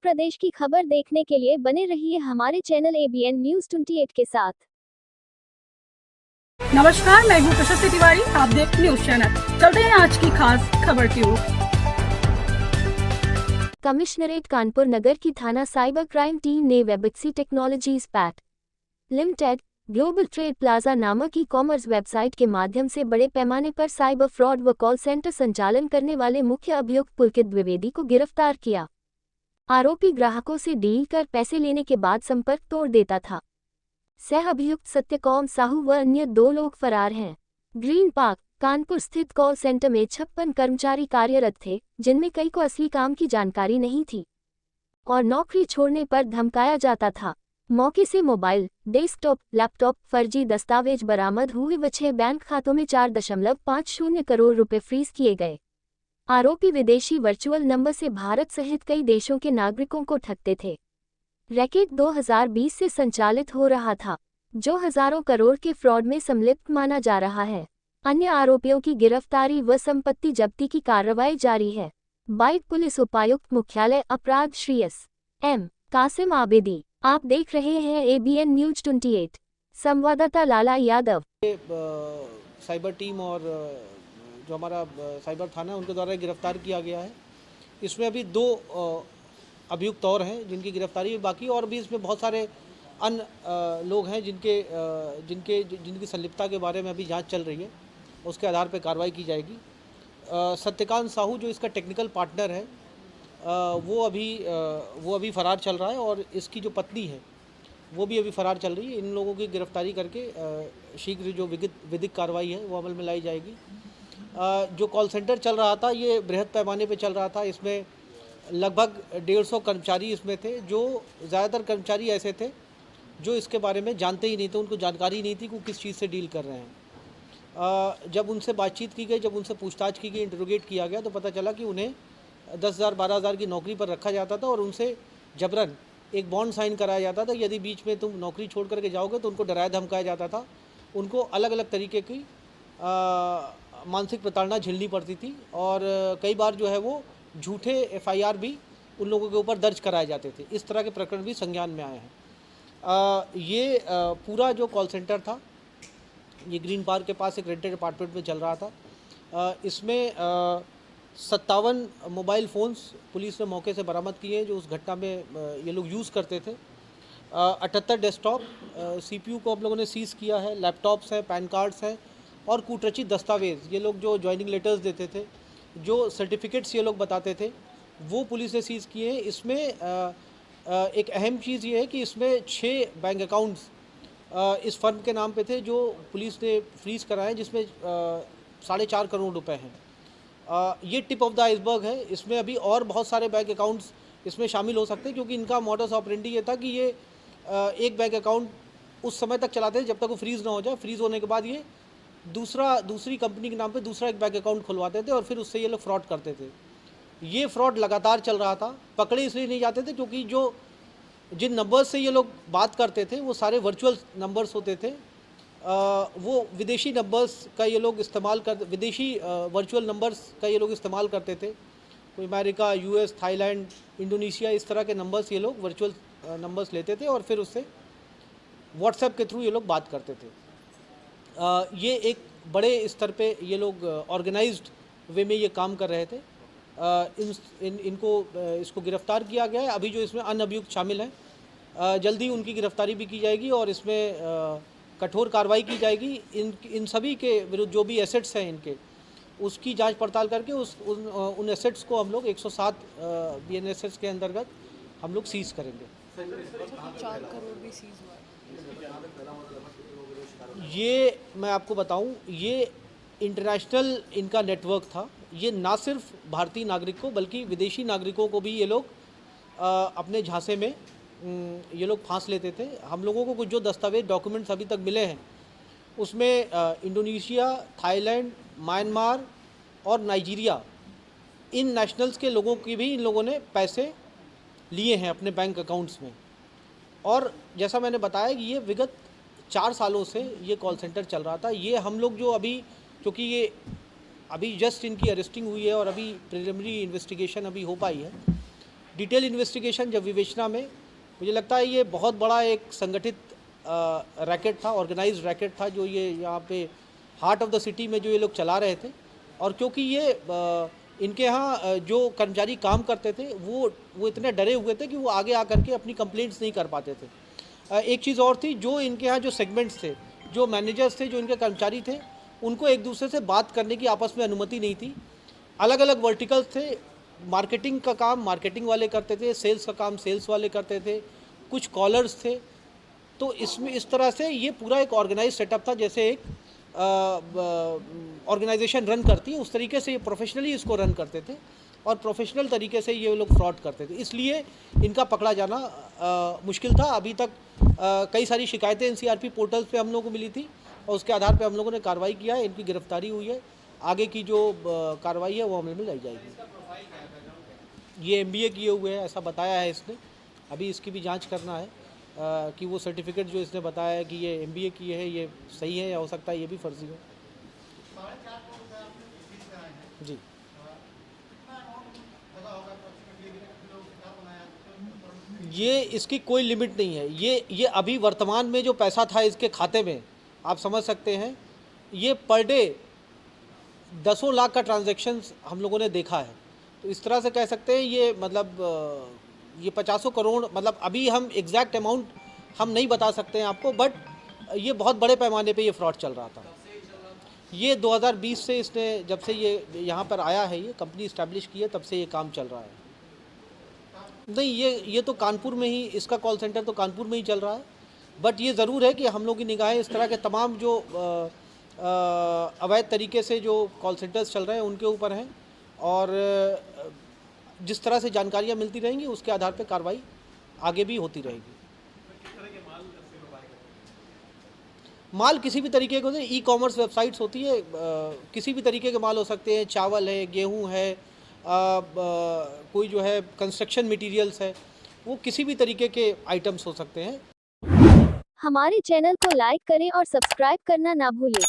प्रदेश की खबर देखने के लिए बने रहिए हमारे चैनल ABN न्यूज़ 28 के साथ। नमस्कार, मैं हूँ प्रशस्ति तिवारी, आप देख न्यूज चैनल। चलते हैं आज की खास खबर की ओर। कमिश्नरेट कानपुर नगर की थाना साइबर क्राइम टीम ने Webixy technologies Pvt limited global trade plaza नामक ई कॉमर्स वेबसाइट के माध्यम से बड़े पैमाने पर साइबर फ्रॉड व कॉल सेंटर संचालन करने वाले मुख्य अभियुक्त पुलकित द्विवेदी को गिरफ्तार किया। आरोपी ग्राहकों से डील कर पैसे लेने के बाद संपर्क तोड़ देता था। सह अभियुक्त सत्यकौम साहू व अन्य 2 लोग फरार हैं। ग्रीन पार्क कानपुर स्थित कॉल सेंटर में 56 कर्मचारी कार्यरत थे, जिनमें कई को असली काम की जानकारी नहीं थी और नौकरी छोड़ने पर धमकाया जाता था। मौके से मोबाइल, डेस्कटॉप, लैपटॉप, फर्जी दस्तावेज बरामद हुए व 6 बैंक खातों में 4.50 करोड़ रुपए फ्रीज किए गए। आरोपी विदेशी वर्चुअल नंबर से भारत सहित कई देशों के नागरिकों को ठगते थे। रैकेट 2020 से संचालित हो रहा था, जो हजारों करोड़ के फ्रॉड में संलिप्त माना जा रहा है। अन्य आरोपियों की गिरफ्तारी व संपत्ति जब्ती की कार्रवाई जारी है। बाइट पुलिस उपायुक्त मुख्यालय अपराध श्री एस.एम. कासिम आबिदी। आप देख रहे हैं ABN न्यूज 28। संवाददाता लाला यादव। साइबर टीम और जो हमारा साइबर थाना है उनके द्वारा गिरफ्तार किया गया है। इसमें अभी 2 अभियुक्त और हैं जिनकी गिरफ्तारी बाकी, और भी इसमें बहुत सारे अन्य लोग हैं जिनकी संलिप्तता के बारे में अभी जांच चल रही है। उसके आधार पर कार्रवाई की जाएगी। सत्यकांत साहू जो इसका टेक्निकल पार्टनर है वो अभी फरार चल रहा है, और इसकी जो पत्नी है वो भी अभी फरार चल रही है। इन लोगों की गिरफ्तारी करके शीघ्र जो विधिक कार्रवाई है वो अमल में लाई जाएगी। जो कॉल सेंटर चल रहा था ये बृहद पैमाने पे चल रहा था। इसमें लगभग 150 कर्मचारी इसमें थे, जो ज़्यादातर कर्मचारी ऐसे थे जो इसके बारे में जानते ही नहीं थे, उनको जानकारी नहीं थी कि वो किस चीज़ से डील कर रहे हैं। जब उनसे बातचीत की गई, जब उनसे पूछताछ की गई, इंटरोगेट किया गया, तो पता चला कि उन्हें 10,000 12,000 की नौकरी पर रखा जाता था और उनसे जबरन एक बॉन्ड साइन कराया जाता था। यदि बीच में तुम नौकरी छोड़ करके जाओगे तो उनको डराया धमकाया जाता था। उनको अलग अलग तरीके की मानसिक प्रताड़ना झेलनी पड़ती थी, और कई बार जो है वो झूठे FIR भी उन लोगों के ऊपर दर्ज कराए जाते थे। इस तरह के प्रकरण भी संज्ञान में आए हैं। ये पूरा जो कॉल सेंटर था ये ग्रीन पार्क के पास एक रेंटेड अपार्टमेंट में चल रहा था। इसमें 57 मोबाइल फ़ोन्स पुलिस ने मौके से बरामद किए हैं जो उस घटना में ये लोग यूज़ करते थे। 78 डेस्कटॉप CPU को हम लोगों ने सीज़ किया है। लैपटॉप्स हैं, पैन कार्ड्स हैं और कूटरचित दस्तावेज़, ये लोग जो ज्वाइनिंग लेटर्स देते थे, जो सर्टिफिकेट्स ये लोग बताते थे, वो पुलिस ने सीज़ किए हैं। इसमें एक अहम चीज़ ये है कि इसमें 6 बैंक अकाउंट्स इस फर्म के नाम पे थे जो पुलिस ने फ्रीज़ कराए, जिसमें 4.5 करोड़ रुपए हैं। ये टिप ऑफ द आइसबर्ग है। इसमें अभी और बहुत सारे बैंक अकाउंट्स इसमें शामिल हो सकते हैं, क्योंकि इनका मॉडस ऑपरेंडी ये था कि ये एक बैंक अकाउंट उस समय तक चलाते थे जब तक वो फ्रीज़ ना हो जाए। फ्रीज़ होने के बाद ये दूसरी कंपनी के नाम पे दूसरा एक बैंक अकाउंट खुलवाते थे और फिर उससे ये लोग फ्रॉड करते थे। ये फ्रॉड लगातार चल रहा था। पकड़े इसलिए नहीं जाते थे क्योंकि जिन नंबर्स से ये लोग बात करते थे वो सारे वर्चुअल नंबर्स होते थे। वो विदेशी नंबर्स का ये लोग विदेशी वर्चुअल नंबर्स का ये लोग इस्तेमाल करते थे। कोई अमेरिका, US, थाईलैंड, इंडोनेशिया, इस तरह के नंबर्स ये लोग वर्चुअल नंबर्स लेते थे और फिर उससे व्हाट्सएप के थ्रू ये लोग बात करते थे। ये एक बड़े स्तर पे ये लोग ऑर्गेनाइज्ड वे में ये काम कर रहे थे। इसको गिरफ्तार किया गया है। अभी जो इसमें अन्य अभियुक्त शामिल हैं, जल्दी उनकी गिरफ्तारी भी की जाएगी और इसमें कठोर कार्रवाई की जाएगी। इन सभी के विरुद्ध जो भी एसेट्स हैं इनके, उसकी जांच पड़ताल करके उन एसेट्स को हम लोग 107 BNSS के अंतर्गत हम लोग सीज करेंगे। 4 करोड़ भी सीज हुआ। ये मैं आपको बताऊं, ये इंटरनेशनल इनका नेटवर्क था। ये ना सिर्फ भारतीय नागरिक को बल्कि विदेशी नागरिकों को भी ये लोग अपने झांसे में ये लोग फांस लेते थे। हम लोगों को कुछ जो दस्तावेज डॉक्यूमेंट्स अभी तक मिले हैं उसमें इंडोनेशिया, थाईलैंड, म्यांमार और नाइजीरिया, इन नेशनल्स के लोगों की भी इन लोगों ने पैसे लिए हैं अपने बैंक अकाउंट्स में। और जैसा मैंने बताया कि ये विगत 4 सालों से ये कॉल सेंटर चल रहा था। ये हम लोग जो अभी, क्योंकि ये अभी जस्ट इनकी अरेस्टिंग हुई है और अभी प्रिलिमिनरी इन्वेस्टिगेशन अभी हो पाई है, डिटेल इन्वेस्टिगेशन जब विवेचना में मुझे लगता है ये बहुत बड़ा एक संगठित रैकेट था, ऑर्गेनाइज्ड रैकेट था, जो ये यहाँ पे हार्ट ऑफ द सिटी में जो ये लोग चला रहे थे। और क्योंकि ये इनके यहाँ जो कर्मचारी काम करते थे वो इतने डरे हुए थे कि वो आगे आकर के अपनी कंप्लेंट्स नहीं कर पाते थे। एक चीज़ और थी, जो इनके यहाँ जो सेगमेंट्स थे, जो मैनेजर्स थे, जो इनके कर्मचारी थे, उनको एक दूसरे से बात करने की आपस में अनुमति नहीं थी। अलग अलग वर्टिकल्स थे, मार्केटिंग का काम मार्केटिंग वाले करते थे, सेल्स का काम सेल्स वाले करते थे, कुछ कॉलर्स थे। तो इसमें इस तरह से ये पूरा एक ऑर्गेनाइज सेटअप था, जैसे एक ऑर्गेनाइजेशन रन करती है उस तरीके से ये प्रोफेशनली इसको रन करते थे और प्रोफेशनल तरीके से ये लोग फ्रॉड करते थे। इसलिए इनका पकड़ा जाना मुश्किल था। अभी तक कई सारी शिकायतें एनसीआरपी पोर्टल्स पे हम लोगों को मिली थी और उसके आधार पे हम लोगों ने कार्रवाई किया है, इनकी गिरफ्तारी हुई है। आगे की जो कार्रवाई है वो अमल में लाई जाएगी। ये एमबीए किए हुए हैं ऐसा बताया है इसने, अभी इसकी भी जांच करना है कि वो सर्टिफिकेट जो इसने बताया है कि ये एमबीए किए है ये सही है या हो सकता है ये भी फर्जी हो। जी ये इसकी कोई लिमिट नहीं है। ये अभी वर्तमान में जो पैसा था इसके खाते में, आप समझ सकते हैं, ये पर डे दसों लाख का ट्रांजैक्शंस हम लोगों ने देखा है। तो इस तरह से कह सकते हैं ये मतलब ये 50 करोड़, मतलब अभी हम एग्जैक्ट अमाउंट हम नहीं बता सकते हैं आपको, बट ये बहुत बड़े पैमाने पे ये फ्रॉड चल रहा था। ये 2020 से इसने जब से ये यहाँ पर आया है, ये कंपनी इस्टेब्लिश की है, तब से ये काम चल रहा है। नहीं, ये तो कानपुर में ही, इसका कॉल सेंटर तो कानपुर में ही चल रहा है। बट ये ज़रूर है कि हम लोग की निगाहें इस तरह के तमाम जो अवैध तरीके से जो कॉल सेंटर्स चल रहे हैं उनके ऊपर हैं, और जिस तरह से जानकारियाँ मिलती रहेंगी उसके आधार पर कार्रवाई आगे भी होती रहेगी। माल किसी भी तरीके के ई कॉमर्स वेबसाइट्स होती है, किसी भी तरीके के माल हो सकते हैं, चावल है, गेहूं है, कोई जो है कंस्ट्रक्शन मटेरियल्स है, वो किसी भी तरीके के आइटम्स हो सकते हैं। हमारे चैनल को लाइक करें और सब्सक्राइब करना ना भूलें।